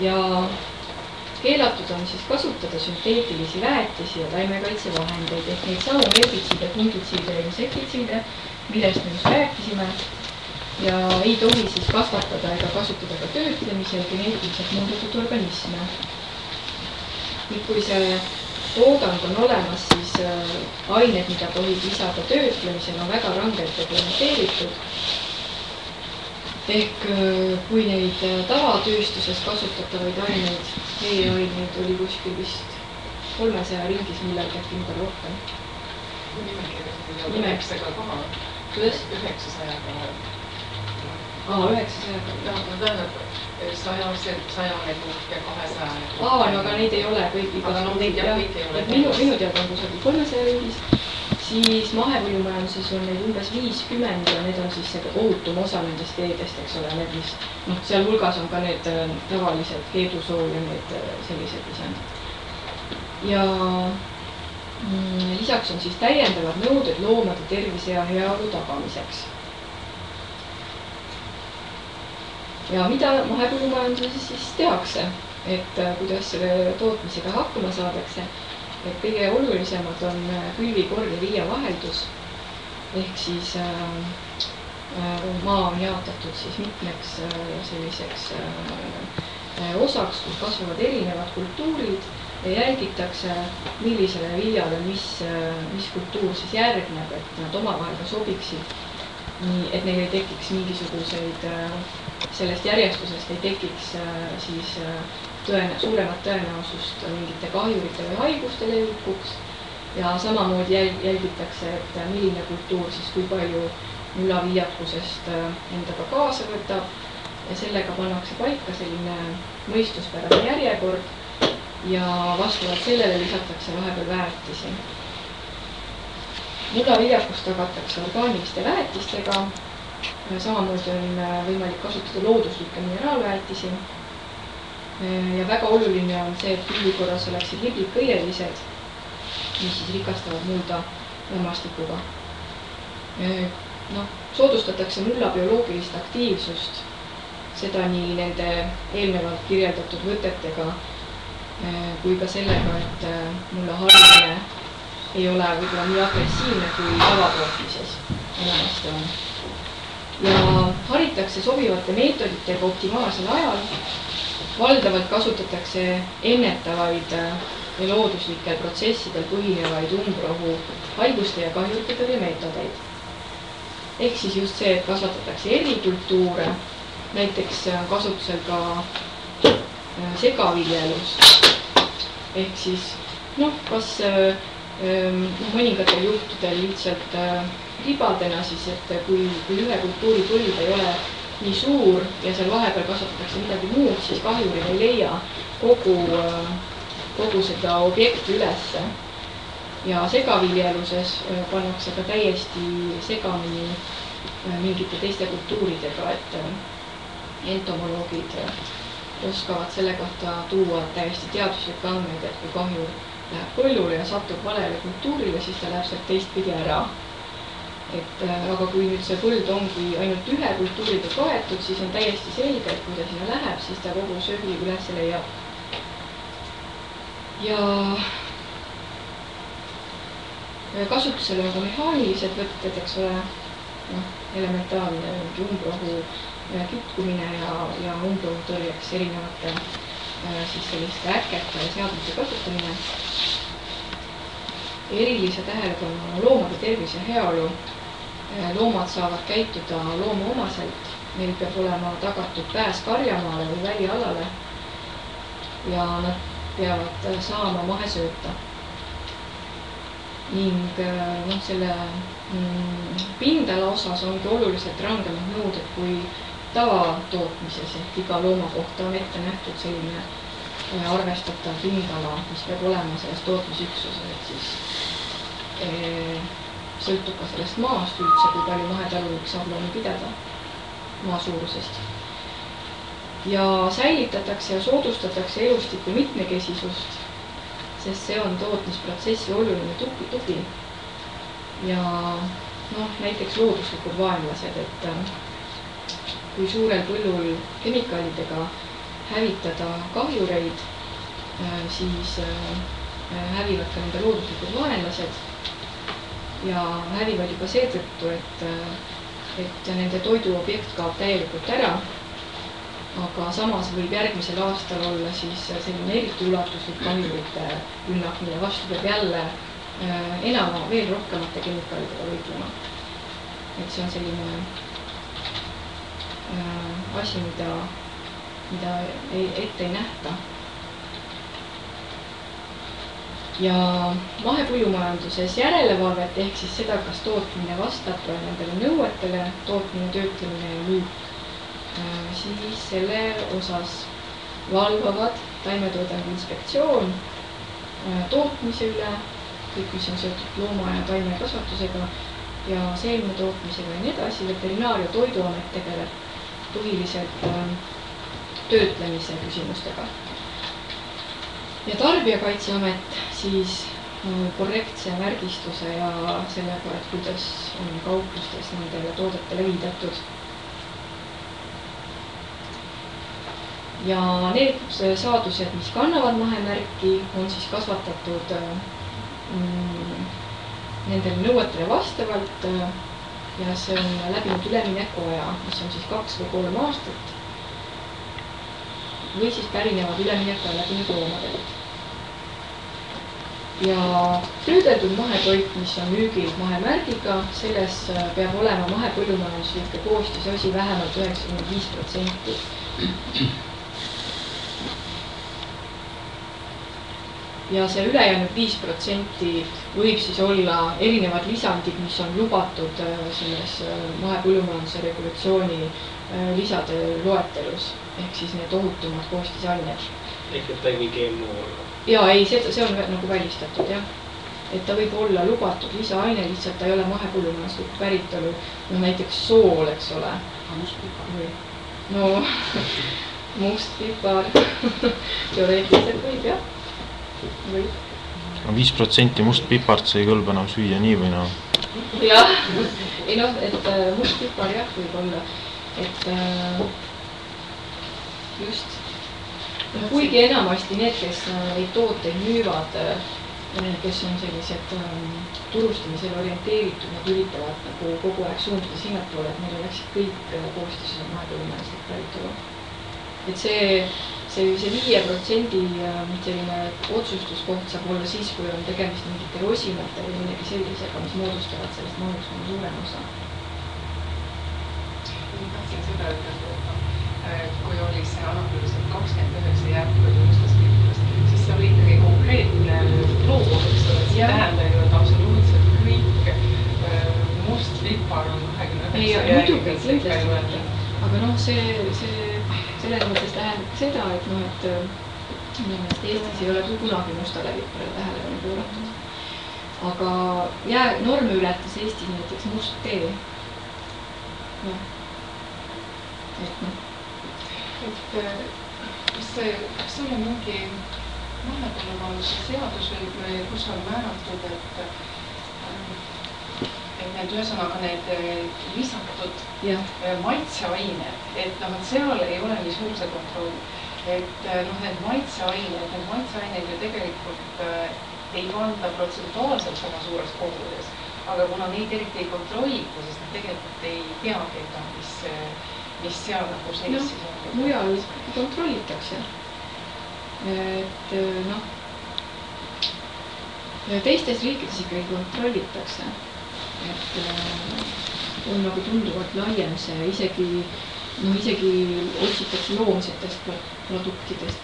ja keelatud on siis kasutada sünteetilisi väetisi ja taimekaitsevahendeid ehk neid samu herbitsiide, fungitsiide ja insektitsiide, millest me just rääkisime, ja ei tohi siis kasvatada ega kasutada ka töötlemisel geneetiliselt muundatud organisme. Nüüd, kui see toodang on olemas, siis ained, mida tohib lisada töötlemisel, on väga rangelt reglementeeritud. Ehk kui neid tavatööstuses kasutatavaid aineid, e-aineid oli kuskil vist 300 ringis millal käib kindel rohkem. Nimeks ega koha? Kuidas? 900-ga. 900-ga. Tähendab, 100 ja 200. No aga neid ei ole kõik igasugused. Minu teada on kusagil 300 ringis. Siis mahepõllumajanduses on neid umbes 50 ja need on siis see ohutum osa nendest veedest, eks ole, need mis, seal hulgas on ka need tavalised keedusoo ja need sellised lisandid. Ja lisaks on siis täiendavad nõuded loomade tervise ja heaolu tagamiseks. Ja mida mahepõllumajanduses siis tehakse, et kuidas selle tootmisega hakkama saadakse? Et kõige olulisemad on külvikord ja viiavaheldus, ehk siis maa on jaotatud siis mitmeks selliseks osaks, kus kasvavad erinevad kultuurid ja jälgitakse, millisele viiale mis kultuur siis järgneb, et nad omavahel ka sobiksid, nii et neil ei tekiks mingisuguseid, sellest järjestusest ei tekiks siis suuremat tõenäosust mingite kahjurite või haiguste levikuks ja samamoodi jälgitakse, et milline kultuur siis kui palju mullaviiakusest endaga kaasa võtab ja sellega pannakse paika selline mõistuspärane järjekord ja vastavalt sellele lisatakse vahepeal väetisi. Mullaviiakust tagatakse orgaaniliste väetistega, samamoodi on võimalik kasutada looduslikke mineraalväetisi. Ja väga oluline on see, et külvikorras oleksid liblikõielised, mis siis rikastavad mulda lämmastikuga. Soodustatakse mulla bioloogilist aktiivsust, seda nii nende eelnevalt kirjeldatud võtetega kui ka sellega, et mulla harimine ei ole võib-olla nii agressiivne kui tavatootmises enamasti on. Ja haritakse sobivate meetoditega optimaalsel ajal. Valdavalt kasutatakse ennetavaid ja looduslikel protsessidel põhinevaid umbrohu haiguste ja kahjurite meetodeid. Ehk siis just see, et kasvatatakse erikultuure, näiteks kasutusel ka segaviljelust. Ehk siis, kas mõningatel juhtudel lihtsalt ribadena siis, et kui ühe kultuuri põld ei ole nii suur ja seal vahepeal kasvatatakse midagi muud, siis kahjurid ei leia kogu seda objekti ülesse. Ja segaviljeluses pannakse ka täiesti segamini mingite teiste kultuuridega, et entomoloogid oskavad selle kohta tuua täiesti teaduslikke andmeid, et kui kahjur läheb põllule ja satub valele kultuurile, siis ta läheb sealt teistpidi ära. Aga kui nüüd see põld ongi ainult ühe kultuuriga kaetud, siis on täiesti selge, et kui ta sinna läheb, siis ta kogu söögi üles leiab. Ja kasutusel on ka mehaanilised võtted, eks ole, elementaarne umbrohu kitkumine ja umbrohu tõrjeks erinevate siis selliste äkete ja seadmete kasutamine. Erilise tähelepanu on loomade tervis ja heaolu. Loomad saavad käituda loomoomaselt, neil peab olema tagatud pääs karjamaale või välialale ja nad peavad saama mahesööta. Ning selle pindala osas ongi oluliselt rangemad nõuded kui tavatootmises, et iga looma kohta on ette nähtud selline arvestatav pindala, mis peab olema selles tootmisüksuses, et siis sõltub ka sellest maast üldse, kui palju mahetalunik saab loomi pidada maa suurusest. Ja säilitatakse ja soodustatakse elustiku mitmekesisust, sest see on tootmisprotsessi oluline tugi. Ja näiteks looduslikud vaenlased, et kui suurel põllul kemikaalidega hävitada kahjureid, siis hävivad ka nende looduslikud vaenlased ja hävivad juba seetõttu, et nende toiduobjekt kaob täielikult ära. Aga samas võib järgmisel aastal olla siis selline eriti ulatuslik kahjurite rünnak, mille vastu peab jälle enama veel rohkemate kemikaalidega võitlema. Et see on selline asi, mida ette ei nähta. Ja mahepõllumajanduses järelevalvet ehk siis seda, kas tootmine vastab nendele nõuetele, tootmine, töötlemine ja müük, siis selle osas valvavad Taimetoodangu Inspektsioon tootmise üle, kõik, mis on seotud looma- ja taimekasvatusega ja seemne tootmisega ja nii edasi. Veterinaar- ja Toiduamet tegeleb põhiliselt töötlemise küsimustega. Ja Tarbijakaitseamet siis korrektse märgistuse ja sellega, et kuidas on kauplustes nendele toodetele viidatud. Ja need saadused, mis kannavad mahemärki, on siis kasvatatud nendele nõuetele vastavalt ja see on läbinud üleminekuaja, mis on siis 2 või 3 aastat või siis pärinevad üleminekuaja läbinud loomadelt. Ja töödeldud mahetoit, mis on müügil mahemärgiga, selles peab olema mahepõllumajanduslike koostisosi vähemalt 95%. Ja see ülejäänud 5% võib siis olla erinevad lisandid, mis on lubatud selles mahepõllumajanduse regulatsiooni lisade loetelus, ehk siis need ohutumad koostisained. Ehk et ta ei või GMO olla? Jaa, ei, see on nagu välistatud, jah. Et ta võib olla lubatud lisaaine, lihtsalt ta ei ole mahepõllumajanduslik päritolu, no näiteks sool, eks ole. No, mustpipar, teoreetiliselt võib, jah. 5% mustpipart see ei kõlba enam süüa nii või noh? Jah, ei noh, et mustpipar jah võib olla, et just, kuigi enamasti need, kes neid tooteid müüvad, kes on sellised turustamisele orienteeritud, nad üritavad nagu kogu aeg suunduda sinnapoole, et meil oleksid kõik koostised mahepõllumajanduslik päritolu. Et see 5% selline otsustuskoht saab olla siis, kui on tegemist mingite rosinate või midagi sellisega, mis moodustavad sellest mahust suurem osa. Tahtsin seda ütelda, et kui oli see analüüs, et 29 jääbkõdu mustast, siis see oli ikkagi konkreetne loom, eks ole, see tähendab ju, et absoluutselt kõik mustpipar on 29 jääbkõdu. Aga noh, selles mõttes tähendab seda, et noh, et minu meelest Eestis ei ole kunagi mustale piparale tähelepanu pööratud. Aga norme ületas Eestis näiteks must tee. Noh. Et noh. Kas see on mingi mahepõllumajanduse seadus või kus on määratud, et need ühesõnaga need lisatud maitseained, et noh, et seal ei ole nii suur see kontroll. Et noh, need maitseained ju tegelikult ei kanda protsentuaalselt sama suures koguses, aga kuna neid eriti ei kontrollita, siis nad tegelikult ei teagi, mis seal nagu sees siis on. Mujal kontrollitakse. Et noh, teistes riikides ikkagi kontrollitakse. Et on nagu tunduvalt laiem see, isegi otsitakse loomsetest produktidest